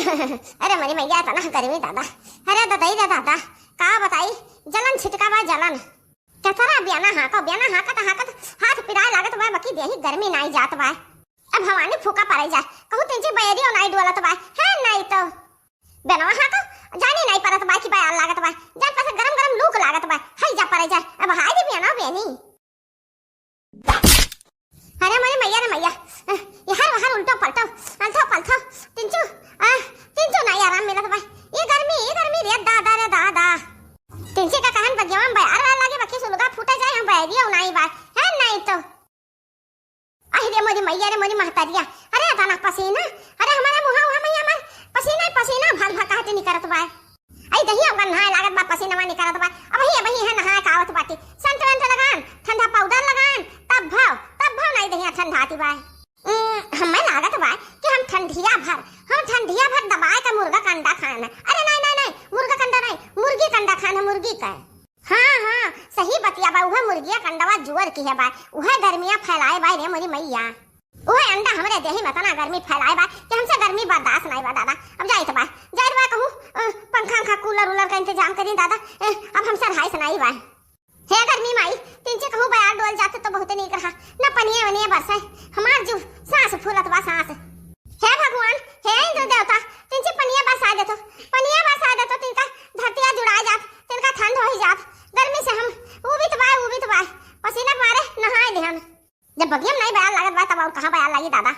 अरे मेरी मैया था ना गर्मी दादा। अरे ददाई रे दादा का बताई जलन छिटका बा जलन कतरा बियाना हाकत हाथ पिराए लागत बा बाकी देही गर्मी नाई जात बा। अब भवानी फूका पड़ाई जा कहू तेजी बैरियो नाई डोलत बा है नहीं तो बेनवा हाको जानी नहीं परत बा की बयाल लागत बा जान पास गरम गरम लूक लागत बा हई जा पड़ाई जा अब हाय दे बियाना बेनी। अरे मेरी मैया रे मैया यार वहां उल्टो पलटो तिंचू नहीं आराम मिलत बा ये गर्मी रे दादा रे दादा। तिंची का कहन बगियां बयार वाला लागे बाकी सुलगा फूटा जाए हम बैरियो नाई बा है नहीं तो आई रे मोरी मैया रे मोरी महतारिया। अरे तना पसीना अरे हमारा मुहा वहां मैया हमार पसीना भाग भाग कहते निकरत बा आई दही अब नहाए लागत बा पसीना वा निकरत बा अब ही है नहाए कावत बाटी संत लगान ठंडा पाउडर लगान तब भाव नहीं दही ठंडा आती बा। हमें लागत बा कि हम ठंडिया भर दबाए का मुर्गा कंडा खाना। अरे नहीं मुर्गा कंडा नहीं मुर्गी कंडा खाना मुर्गी का। हाँ सही बतिया बा उहे मुर्गिया कंडवा जुअर की है बा उहे गर्मियां फैलाए बा रे मोरी मैया उहे अंडा हमरे देही में तना गर्मी फैलाए बा कि हमसे गर्मी बर्दाश्त नहीं बा दादा। अब जाइत बा कहूं पंखा कूलर का इंतजाम करी दादा अब हमसे रहाई सुनाई बा हे गर्मी माई तिनचे कहूं बयार डोल जाते तो बहुत नहीं रहा न पनिया वनिया बरसे हमार जीव सांस फूलत बा सांस। हे भगवान हे इंद्र देवता तिनचे पनिया बरसा दे तो तिनका धरतिया जुड़ा जात तिनका ठंड हो जात गर्मी से हम उबित बा पसीना मारे नहाए लिहन जब बगियम नहीं बयाल लागत बा तब और कहां बयाल लागी दादा।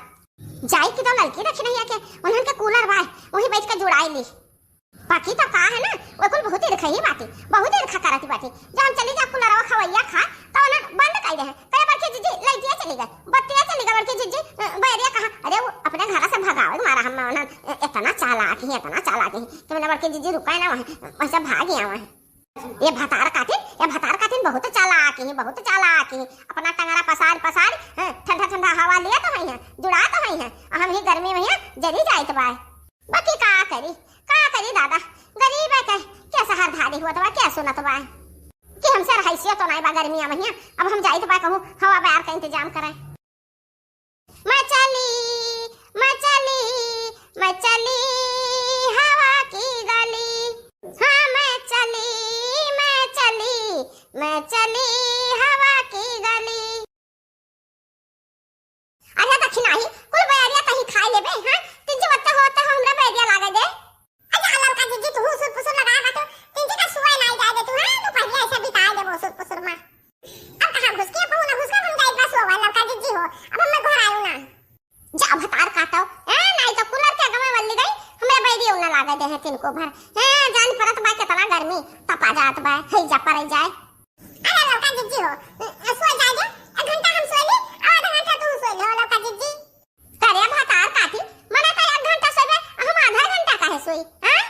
जाई की तो नलकी रखी नहीं है के उन्हन के कूलर बा वही बैठ के जुड़ाई ली बाकी तो का है ना वो कुल बहुत देर खई बाटी बहुत देर खा करती बाटी जब हम चली जा कुलरवा खवैया खा तो ना बंद कर दे कई बार के जीजी लाइटिया चली गई बत्तियां चली गई के जीजी बैरिया कहा अरे वो अपने घर से भगावे मारा हम ना इतना चालाक ही तो मैंने बड़के जीजी रुका ना वहां से भाग गया वहां। ये भतार कातिन बहुत चालाक ही अपना टंगरा पसार ठंडा हवा लिया तो है जुड़ा तो है हम ही गर्मी में जरी जाइत बा बाकी का करी दादा गरीब है क्या सहर धारी हुआ तो क्या सुनत बा कि हमसे रहाइसिया तो नहीं बा गर्मियां में अब हम जाइत बा कहूं हवा बयार का इंतजाम करें। मैं चली हवा की गली हाँ मैं चली हवा की गली। अरे दक्षिणा ही कुल बैरिया तही खाई लेबे हां तिनजे बत्ता होता हमरा बैरिया लागे दे अरे अलम का जीजी तू सुर पुसुर लगा बा तो तिनजे का सुवाई नहीं जाए दे तू हां तू पहिया ऐसा बिता दे वो सुर पुसुर में अब कहां घुस के बहु ना घुस के हम जाई बस वो वाला का जीजी हो अब मैं घर आऊं ना जा भतार काटो नहीं तो कूलर के गमे वल्ली गई हमरा बैरिया ना लागे दे है तिनको भर जान परत बा कितना गर्मी तपा जात बा हई जा पर जाए। अरे लड़का जीजी हो सो जा दे एक घंटा हम सो ली आधा घंटा तू सो ले लड़का जीजी करे भतार काटी मने तो एक घंटा सोबे हम आधा घंटा काहे सोई हां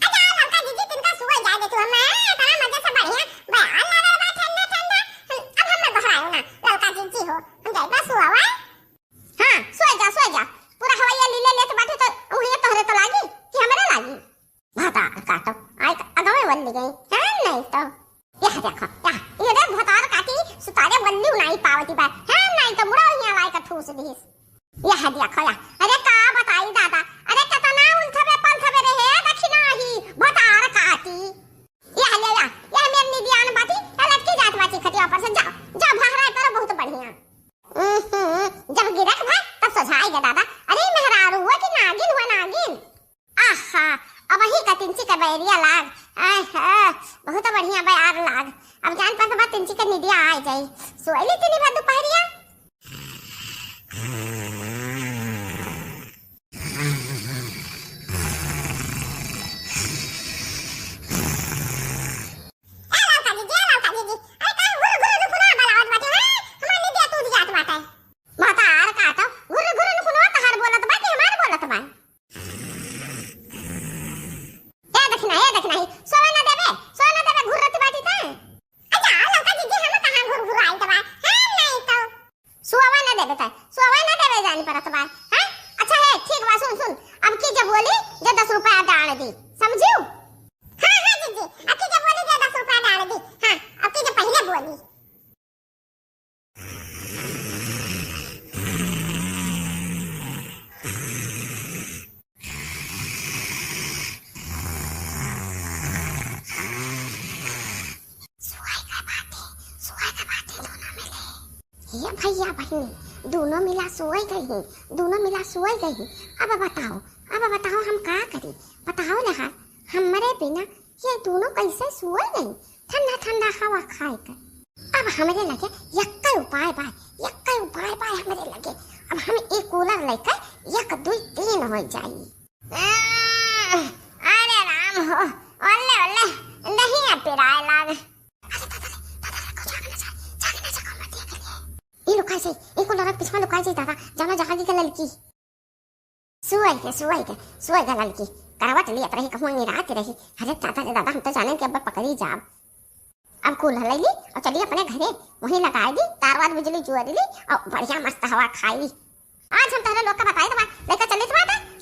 अरे लड़का जीजी तिनका सोई जा दे तू मैं तना मजे से बढ़िया बयान लगा बा ठंडा अब हम घर आयो ना लड़का जीजी हो हम जाई बा सोवा हां सो जा पूरा हवाया लीले लेत बाटे तो उहे तोहरे तो लागी कि हमरे लागी भतार काटो आई अगवे वल्ली गई हां नहीं तो यह देखो ये देख भतार काटी सुतारे वल्ली नहीं पावती बा है नहीं तो मुड़ा हिया लाई का ठूस दीस यह देखो अरे का बताई दादा अरे कितना उल्थबे पलथबे रहे दक्षिणा ही भतार काटी यह ले यह मेरी निदियान बाटी लटकी जात बाटी खटिया पर से जा भाग रहा है बहुत बढ़िया जब गिरक भाई तब सोझाएगा दादा। अरे मेहरारू हुआ कि नागिन आहा अब वही का तिंची का बैरिया लाग बहुत बढ़िया बयार लाग अब जान पर बात तिंची का निदिया आ जाई सोइली तिनी भर दोपहरिया भैया बहनी दोनों मिला सोई गई, दोनों मिला सोई गई। अब बताओ, अब बताओ हम का करी? बताओ लहा हमरे बिना ये दोनों कैसे सोई गई ठंडा ठंडा हवा खाए कर। अब हमरे लगे यक्का उपाय बा, यक्का उपाय बा हमरे लगे। अब हम एक कूलर लेकर एक दो तीन हो जाई। अरे राम हो, ओले ओले नहीं पिराए लाग। ये लुकाई से, ये कूलर पिछवा लुकाई से दादा जाना जहागी के लड़की सुई के लड़की करवट लियत रही कहूँ रात रही। अरे दादा दादा हम तो जाने के अब पकड़ी जाब। अब कूलर ले ली और चली अपने घरे वहीं लगा दी, तारवाद बिजली जुआ ली और बढ़िया मस्त हवा खाई। आज हम तारे लोग का बताए तो लेकर चले तो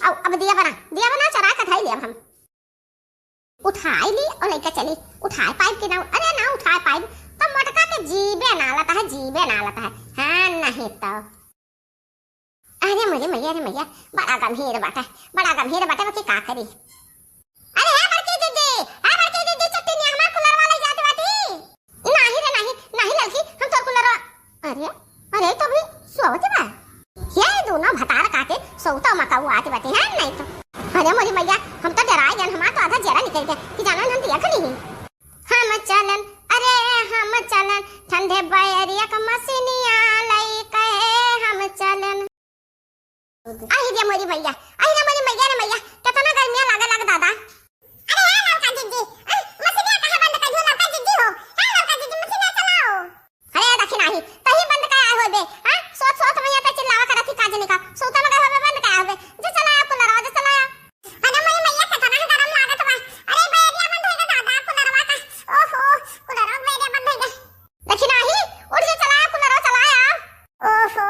और अब दिया बना चरा कर खाई ले। अब हम उठाई ली और लेकर चली। उठाए पाइप की ना, अरे ना उठाए पाइप तो मटका के जीबे ना लता है, जीबे ना लता है। हाँ नहीं तो अरे मुझे मैया बड़ा गंभीर बाटे वो का करी। अरे है बड़की दीदी चट्टी हमार कूलर वाले जाते बाटी। नहीं रे नहीं लड़की हम तो कूलर। अरे तो भी सोते बा ये दोनों भतार काटे सोता मकाऊ आते बाटी है नहीं तो। अरे मोरी मैया हम तो डराए गए, हमार तो आधा जरा निकल गया कि जाना हम दिया नहीं। हम चलन ठंडे बैरिया का मसीनिया लई कहे हम चलन। आई रे मोरी मैया रे मैया कितना गर्मियां लागे दादा। अरे है लड़का जीजी मसीनिया कहां बंद कर दियो लड़का जीजी हो। है लड़का जीजी मसीनिया चलाओ। अरे देखी नहीं तही बंद कराया हो बे। हां सोच मैया पे चिल्लावा करत थी काजनी का सोता में होबे बंद कराया होबे जो चलाया कूलरवा जो चलाया। अरे मोरी मैया कितना गरम लागत बा। अरे बैरिया बंद हो गया दादा कूलरवा का। ओहो कूलरवा बैरिया बंद हो गया देखी नहीं उठ के चलाया कूलरवा चलाया। ओहो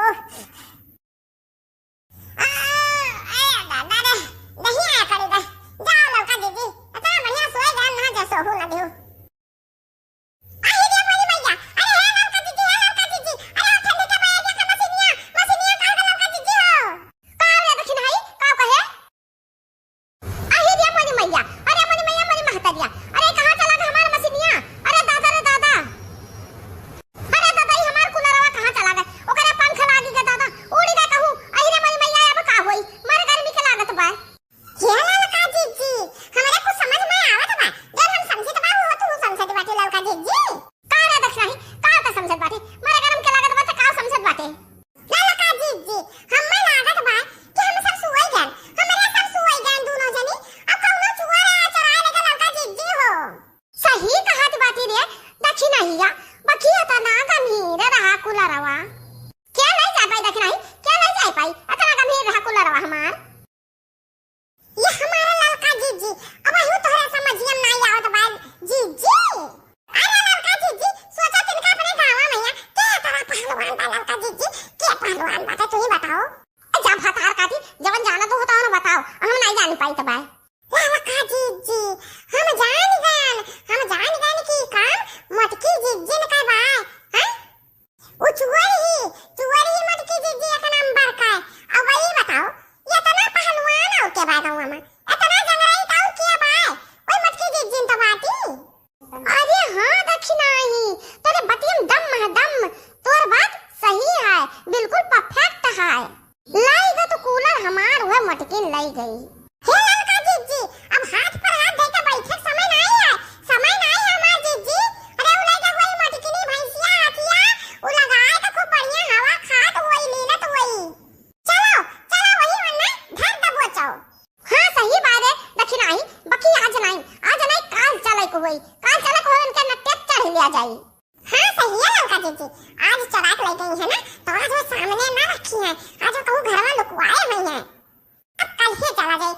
लाई गई। हे लड़का जीजी अब हाथ पर हाथ देके बैठे समय नहीं है हमार जीजी। अरे उ लइका कोई मटकिनी भैंसिया हाथिया उ लगाए तो खूब बढ़िया हवा खात होई लीलत होई। चलो वही वरना धर दबो चाओ। हां सही बात है देखी नहीं बकी आज नहीं काल चले को होई उनके नट्टे चढ़ लिया जाई। हां सही है लड़का जीजी आज चराक ले गई है ना तो आज वो सामने ना रखी है आज वो कहूं घर में लुकवाए हुई है। अब कल ही चला जाए